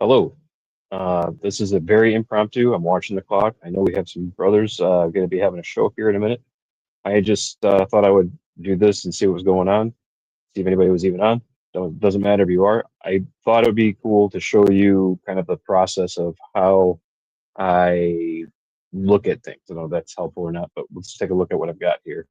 Hello. This is a very impromptu. I'm watching the clock. I know we have some brothers going to be having a show here in a minute. I just thought I would do this and see what was going on, see if anybody was even on. Doesn't matter if you are. I thought it would be cool to show you kind of the process of how I look at things. I don't know if that's helpful or not, but let's take a look at what I've got here.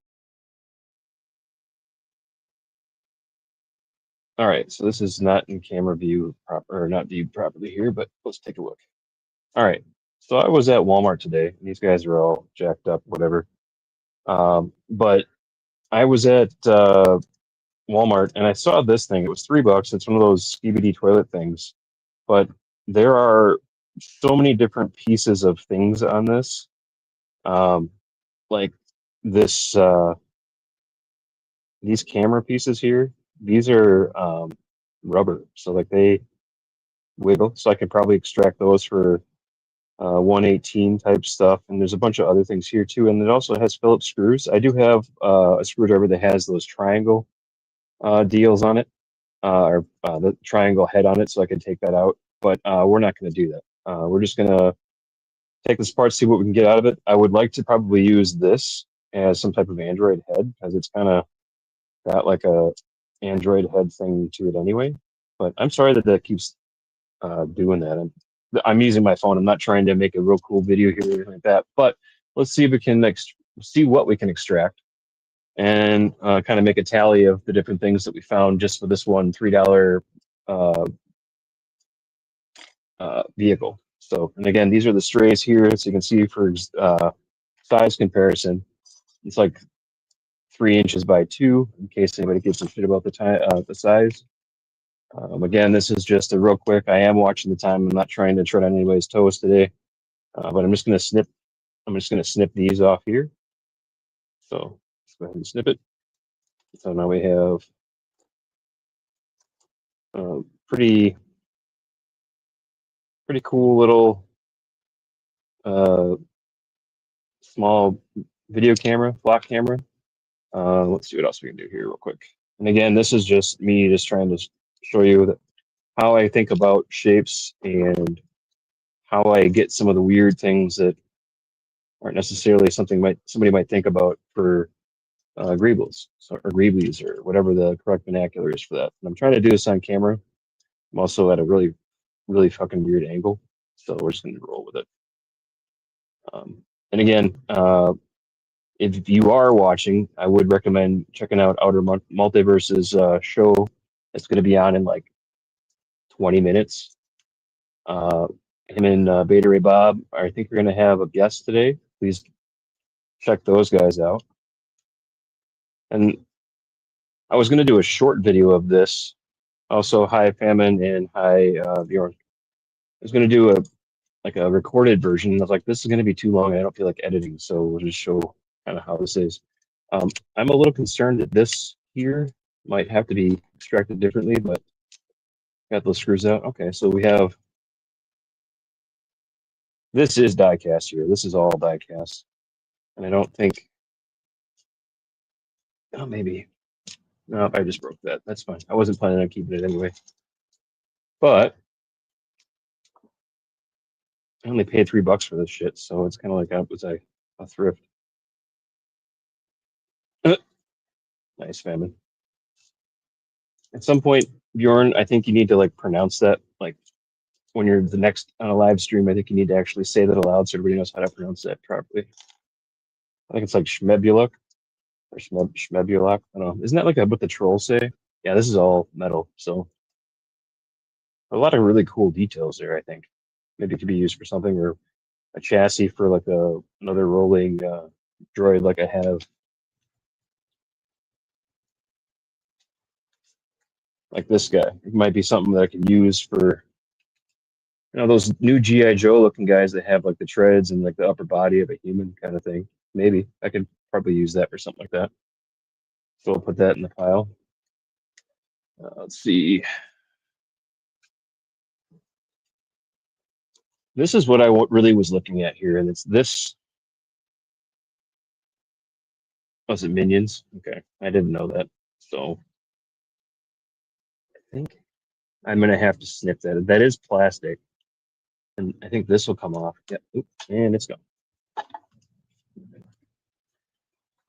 All right, so this is not in camera view proper, or not viewed properly here, but let's take a look. All right, so I was at Walmart today, and these guys are all jacked up, whatever. But I was at Walmart and I saw this thing. It was $3. It's one of those skibidi toilet things, but there are so many different pieces of things on this. Um, like this, these camera pieces here. These are rubber, so like they wiggle. So I could probably extract those for 118 type stuff. And there's a bunch of other things here too. And it also has Phillips screws. I do have a screwdriver that has those triangle deals on it, or the triangle head on it, so I can take that out. But we're not going to do that. We're just going to take this apart, see what we can get out of it. I would like to probably use this as some type of Android head because it's kind of got like a Android head thing to it anyway. But I'm sorry that that keeps doing that. I'm using my phone. I'm not trying to make a real cool video here or anything like that. But let's see if we can see what we can extract and kind of make a tally of the different things that we found just for this one $3 uh, vehicle. So, and again, these are the strays here, so you can see for size comparison, it's like 3 inches by 2. In case anybody gives a shit about the size. Again, this is just a real quick. I am watching the time. I'm not trying to tread on anybody's toes today, but I'm just going to snip. I'm just going to snip these off here. So let's go ahead and snip it. So now we have pretty cool little small video camera, block camera. Let's see what else we can do here real quick. And again, this is just me just trying to show you how I think about shapes and how I get some of the weird things that aren't necessarily something somebody might think about for Greebles or Greeblies or whatever the correct vernacular is for that. And I'm trying to do this on camera. I'm also at a really fucking weird angle, so we're just going to roll with it. And again, if you are watching, I would recommend checking out Outer Multiverse's show. It's going to be on in like 20 minutes. Him and Beta Ray Bob, I think we're going to have a guest today. Please check those guys out. And I was going to do a short video of this. Also, hi Famine and hi Bjorn. I was going to do a recorded version. I was like, this is going to be too long. I don't feel like editing, so we'll just show kind of how this is. I'm a little concerned that this here might have to be extracted differently, but got those screws out. Okay, so we have, this is die cast here. This is all die cast. And I don't think, oh, maybe, no, I just broke that. That's fine. I wasn't planning on keeping it anyway. But I only paid $3 for this shit, so it's kind of like I was a thrift. Nice, Famine. At some point, Bjorn, I think you need to like pronounce that like when you're the next on a live stream. I think you need to actually say that aloud so everybody knows how to pronounce that properly. I think it's like Schmebuluk or Schmebulak. I don't know. Isn't that like what the trolls say? Yeah, this is all metal, so a lot of really cool details there. I think maybe it could be used for something, or a chassis for like another rolling droid like I have. Like this guy. It might be something that I could use for, those new G.I. Joe looking guys that have like the treads and like the upper body of a human kind of thing. Maybe I could probably use that for something like that. So I'll put that in the pile. Let's see. This is what I really was looking at here, and it's this. Was it Minions? Okay, I didn't know that. So I think I'm gonna have to snip that. That is plastic, and I think this will come off. Yeah, oop, and it's gone.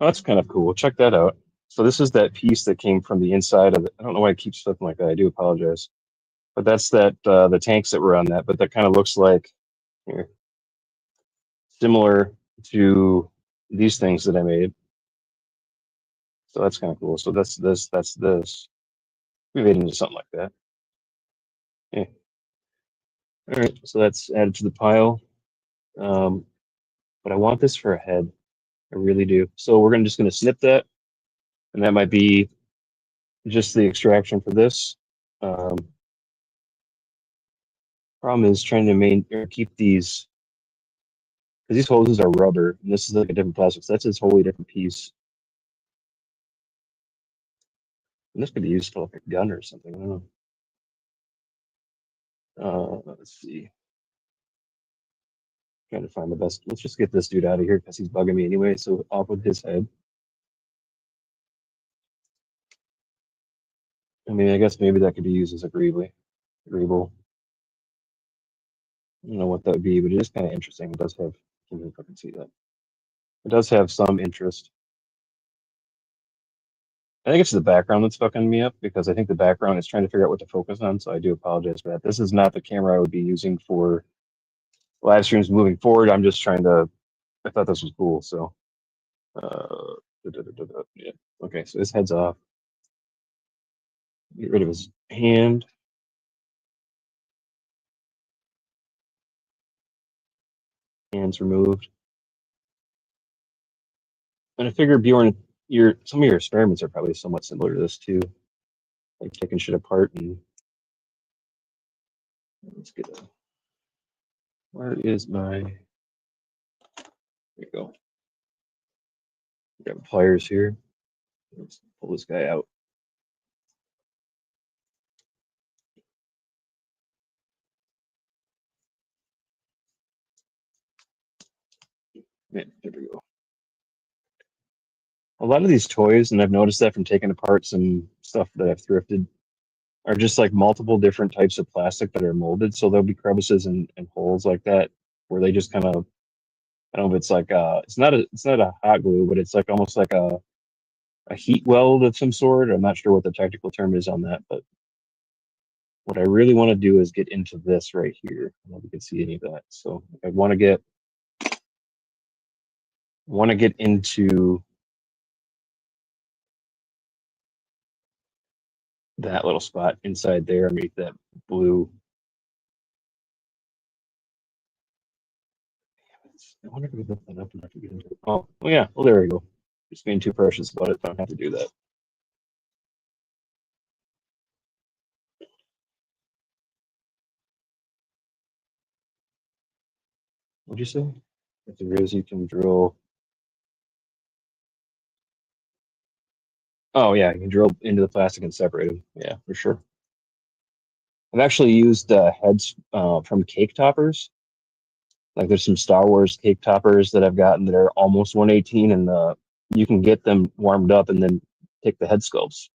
Oh, that's kind of cool. Check that out. So this is that piece that came from the inside of it. I don't know why it keeps flipping like that. I do apologize. But that's that the tanks that were on that. But that kind of looks like here, similar to these things that I made. So that's kind of cool. So that's this. That's this. We made it into something like that. Yeah. All right. So that's added to the pile. Um, but I want this for a head. I really do. So we're just gonna snip that, and that might be just the extraction for this. Um, Problem is trying to keep these because these hoses are rubber, and this is like a different plastic. So that's a totally different piece. And this could be used for like a gun or something. I don't know. Let's see. Trying to find the best. Let's just get this dude out of here because he's bugging me anyway. So off with his head. I mean, I guess maybe that could be used as a Greeble. I don't know what that would be, but it is kind of interesting. It does have. Can you fucking see that? It does have some interest. I think it's the background that's fucking me up because I think the background is trying to figure out what to focus on. So I do apologize for that. This is not the camera I would be using for live streams moving forward. I'm just trying to. I thought this was cool, so. Yeah. Okay, so his head's off. Get rid of his hand. Hands removed. And I figure Bjorn, some of your experiments are probably somewhat similar to this too, like taking shit apart and. Let's get a. Where is my? There you go. Grab pliers here. Let's pull this guy out. Man, there we go. A lot of these toys, and I've noticed that from taking apart some stuff that I've thrifted, are just like multiple different types of plastic that are molded. So there'll be crevices and holes like that where they just kind of, I don't know if it's like it's not a hot glue, but it's like almost like a heat weld of some sort. I'm not sure what the technical term is on that, but what I really want to do is get into this right here. I don't know if you can see any of that. So I want to get into that little spot inside there underneath that blue. I wonder if we can lift that up enough to get into it. Oh, yeah. Well, there we go. Just being too precious about it. Don't have to do that. What'd you say? If there is, you can drill. Oh, yeah. You can drill into the plastic and separate them. Yeah, for sure. I've actually used heads from cake toppers. Like there's some Star Wars cake toppers that I've gotten that are almost 118, and you can get them warmed up and then take the head sculpts.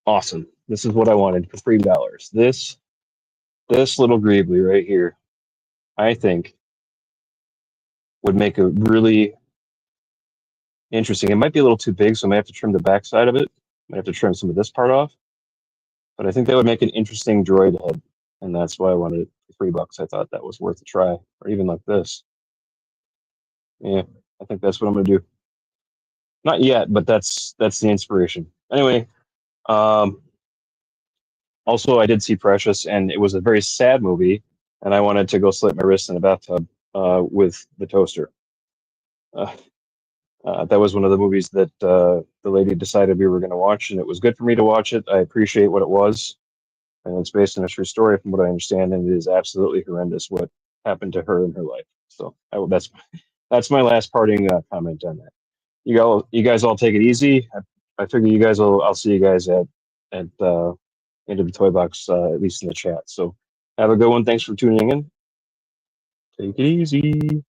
Awesome. This is what I wanted for $3. This little Greebly right here, I think would make a really interesting. It might be a little too big, so I might have to trim the back side of it. I might have to trim some of this part off. But I think that would make an interesting droid head, and that's why I wanted it for $3. I thought that was worth a try, or even like this. Yeah, I think that's what I'm gonna do. Not yet, but that's the inspiration. Anyway, um, also I did see Precious, and it was a very sad movie, and I wanted to go slit my wrist in a bathtub with the toaster. Uh, that was one of the movies that the lady decided we were going to watch, and it was good for me to watch it. I appreciate what it was, and it's based on a true story, from what I understand, and it is absolutely horrendous what happened to her in her life. So that's my last parting comment on that. You guys all take it easy. I figure you guys will. I'll see you guys at into the toy box, at least in the chat. So have a good one. Thanks for tuning in. Take it easy.